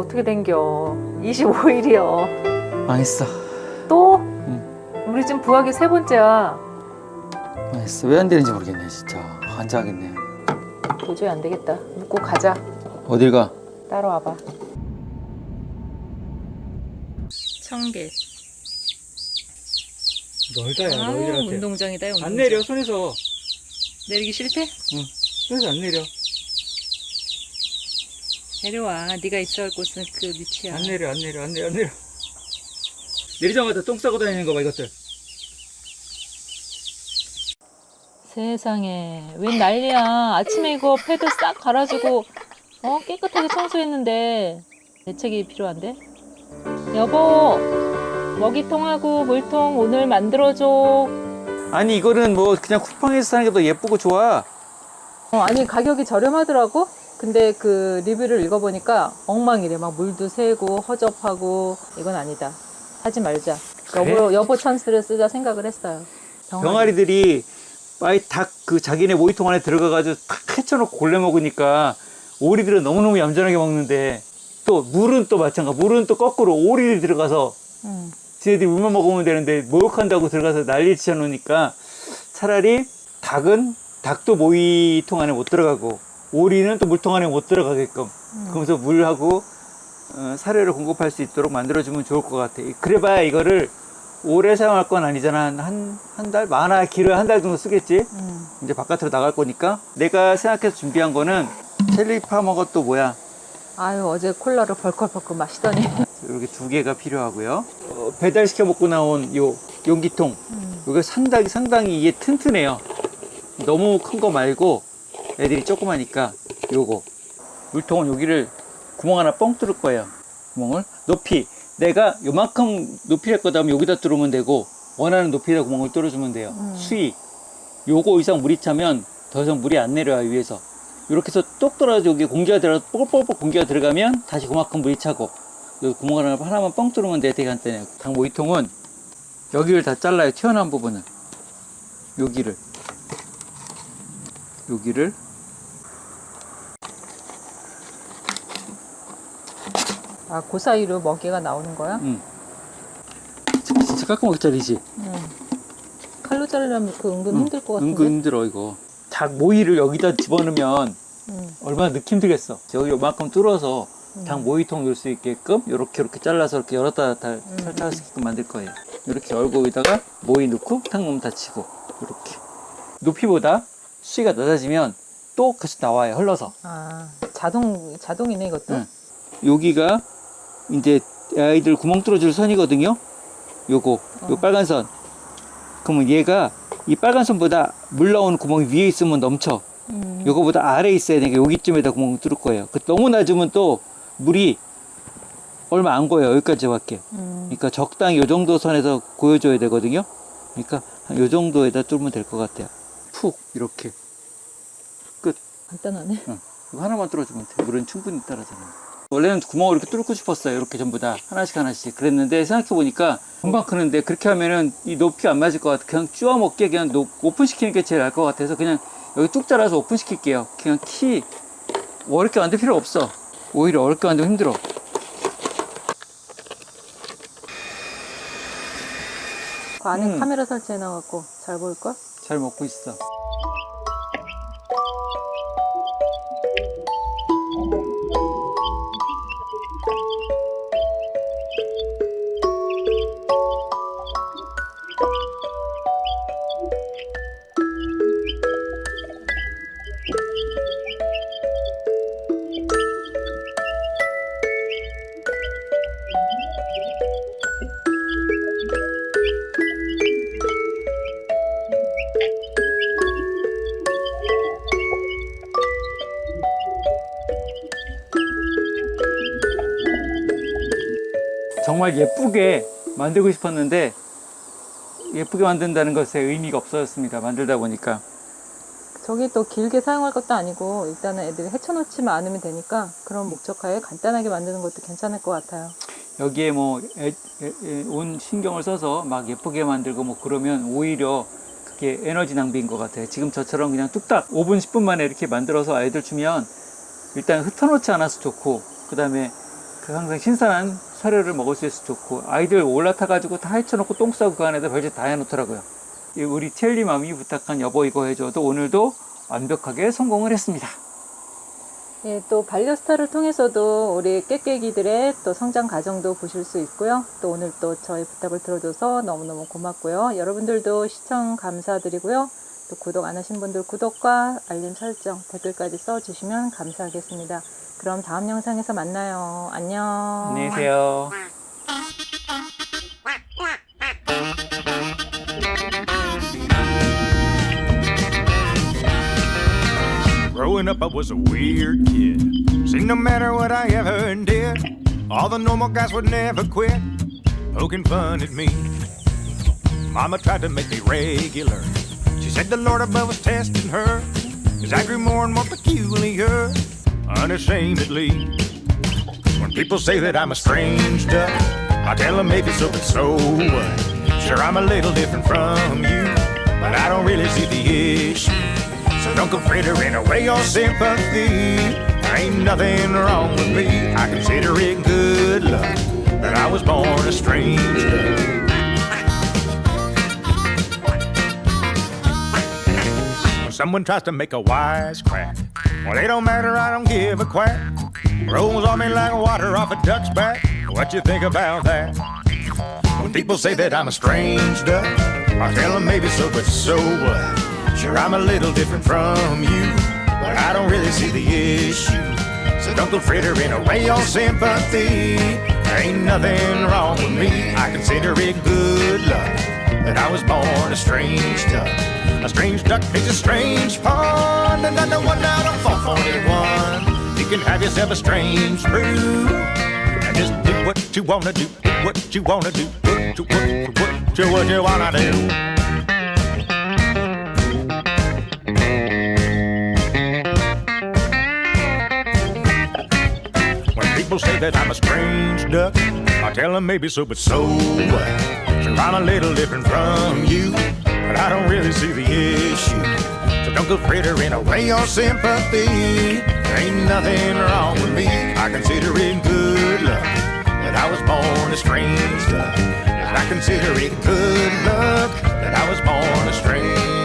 어떻게 된겨? 25일이요. 망했어. 또? 응. 우리 지금 부학이 세 번째야. 망했어. 왜 안 되는지 모르겠네 진짜. 환장하겠네. 도저히 안 되겠다. 묶고 가자. 어딜 가? 따라와봐. 청계. 멀다야 아, 운동장이다. 운동장. 안 내려 손에서. 내리기 싫대? 응. 손에서 안 내려. 내려와. 네가 있어야 할 곳은 그 밑이야. 안 내려. 내리자마자 똥 싸고 다니는 거 봐 이것들. 세상에 웬 난리야. 아침에 이거 패드 싹 갈아주고 깨끗하게 청소했는데 대책이 필요한데? 여보, 먹이통하고 물통 오늘 만들어줘. 아니 이거는 뭐 그냥 쿠팡에서 사는 게 더 예쁘고 좋아. 아니 가격이 저렴하더라고. 근데 그 리뷰를 읽어보니까 엉망이래. 막 물도 새고 허접하고. 이건 아니다. 하지 말자. 그래? 여보 찬스를 쓰자 생각을 했어요. 병아리들이 아이 닭 그 자기네 모이통 안에 들어가가지고 탁 헤쳐놓고 골래 먹으니까 오리들은 너무너무 얌전하게 먹는데 또 물은 또 마찬가지. 물은 또 거꾸로 오리들이 들어가서 지네들이 물만 먹으면 되는데 목욕한다고 들어가서 난리 치워놓으니까 차라리 닭도 모이통 안에 못 들어가고 오리는 또 물통 안에 못 들어가게끔 그러면서 물하고 사료를 공급할 수 있도록 만들어주면 좋을 것 같아. 그래봐야 이거를 오래 사용할 건 아니잖아. 한 달? 많아 길어야 한 달 정도 쓰겠지. 이제 바깥으로 나갈 거니까. 내가 생각해서 준비한 거는 첼리 파머가 또 뭐야, 아유, 어제 콜라를 벌컥벌컥 마시더니. 이렇게 2개가 필요하고요. 배달시켜 먹고 나온 요 용기통, 이거 상당히 이게 튼튼해요. 너무 큰 거 말고 애들이 조그마니까 요거 물통은 여기를 구멍 하나 뻥 뚫을 거예요. 구멍을 높이 내가 요만큼 높이 할 거다 하면 여기다 뚫으면 되고 원하는 높이에다 구멍을 뚫어주면 돼요. 수위 요거 이상 물이 차면 더 이상 물이 안 내려와요. 위에서 이렇게 해서 똑 떨어져 여기 공기가 들어가서 뽀글뽀글 공기가 들어가면 다시 그만큼 물이 차고 여기 구멍 하나만 뻥 뚫으면 돼. 되게 간단해요. 닭 모이통은 여기를 다 잘라요. 튀어나온 부분은 여기를 아, 그 사이로 먹이가 나오는 거야? 진짜 깔끔하게짜리지. 칼로 자르려면 그 은근 힘들 것 같은데? 은근 힘들어 이거. 닭 모이를 여기다 집어넣으면 얼마나 넣기 힘들겠어. 여기 요만큼 뚫어서 닭 모이통 넣을 수 있게끔 이렇게 잘라서 이렇게 열었다 닫았다 설치할 수 있게끔 만들 거예요. 이렇게 열고 여기다가 모이 넣고 탁 넣으면 닫히고 이렇게. 높이보다 수위가 낮아지면 또 계속 나와요. 흘러서. 아, 자동이네 이것도? 응. 여기가 이제 아이들 구멍 뚫어줄 선이거든요. 요 빨간 선. 그러면 얘가 이 빨간 선보다 물 나오는 구멍이 위에 있으면 넘쳐. 요거보다 아래에 있어야 되니까 여기쯤에다 구멍 뚫을 거예요. 너무 낮으면 또 물이 얼마 안 고여요. 여기까지밖에. 그러니까 적당히 요 정도 선에서 고여줘야 되거든요. 그러니까 한 요 정도에다 뚫으면 될 것 같아요. 푹 이렇게 끝. 간단하네. 이거 하나만 뚫어주면 돼. 물은 충분히 따라잖아. 원래는 구멍을 이렇게 뚫고 싶었어요. 이렇게 전부 다 하나씩 그랬는데 생각해보니까 금방 크는데 그렇게 하면은 이 높이가 안 맞을 것 같아. 그냥 쪼아 먹게 그냥 오픈시키는 게 제일 나을 것 같아서 그냥 여기 뚝 잘라서 오픈시킬게요. 그냥 어렵게 만들 필요 없어. 오히려 어렵게 만들면 힘들어. 그 안에 카메라 설치해놔갖고 잘 보일걸? 잘 먹고 있어. 정말 예쁘게 만들고 싶었는데 예쁘게 만든다는 것에 의미가 없어졌습니다. 만들다 보니까. 저기 또 길게 사용할 것도 아니고 일단은 애들이 헤쳐놓지만 않으면 되니까 그런 목적하에 간단하게 만드는 것도 괜찮을 것 같아요. 여기에 뭐 온 신경을 써서 막 예쁘게 만들고 뭐 그러면 오히려 그게 에너지 낭비인 것 같아요. 지금 저처럼 그냥 뚝딱 5분 10분 만에 이렇게 만들어서 아이들 주면 일단 흩어놓지 않아서 좋고, 그 다음에 그 항상 신선한 사료를 먹을 수 있어서 좋고, 아이들 올라타가지고 다 헤쳐놓고 똥 싸고 그 안에다 별짓 다 해놓더라고요. 우리 첼리맘이 부탁한 여보 이거 해줘도 오늘도 완벽하게 성공을 했습니다. 예, 또 반려스타를 통해서도 우리 깨깨기들의 또 성장 과정도 보실 수 있고요. 또 오늘 또 저희 부탁을 들어줘서 너무너무 고맙고요. 여러분들도 시청 감사드리고요. 또 구독 안 하신 분들 구독과 알림 설정, 댓글까지 써주시면 감사하겠습니다. 그럼 다음 영상에서 만나요. 안녕. 안녕히 계세요. Growing up, I was a weird kid. See, no matter what I ever did, all the normal guys would never quit poking fun at me. Mama tried to make me regular. She said the Lord above was testing her, as I grew more and more peculiar, unashamedly. When people say that I'm a strange duck, I tell them maybe so, but so what? Sure, I'm a little different from you, but I don't really see the issue. So don't go frittering away your sympathy. Ain't nothing wrong with me. I consider it good luck that I was born a strange duck. When someone tries to make a wise crack, well, they don't matter, I don't give a quack. Rolls on me like water off a duck's back. What you think about that? When people say that I'm a strange duck, I tell them maybe so, but so what? Sure, I'm a little different from you, but I don't really see the issue. So don't go frittering away your sympathy. Ain't nothing wrong with me. I consider it good luck that I was born a strange duck. A strange duck makes a strange pond, another one out on 441. You can have yourself a strange brew, and just do what you wanna do, what you wanna do, what you wanna do. People say that I'm a strange duck, I tell them maybe so, but so what? Sure, I'm a little different from you, but I don't really see the issue. So don't go frittering away your sympathy. Ain't nothing wrong with me. I consider it good luck that I was born a strange duck. I consider it good luck that I was born a strange duck.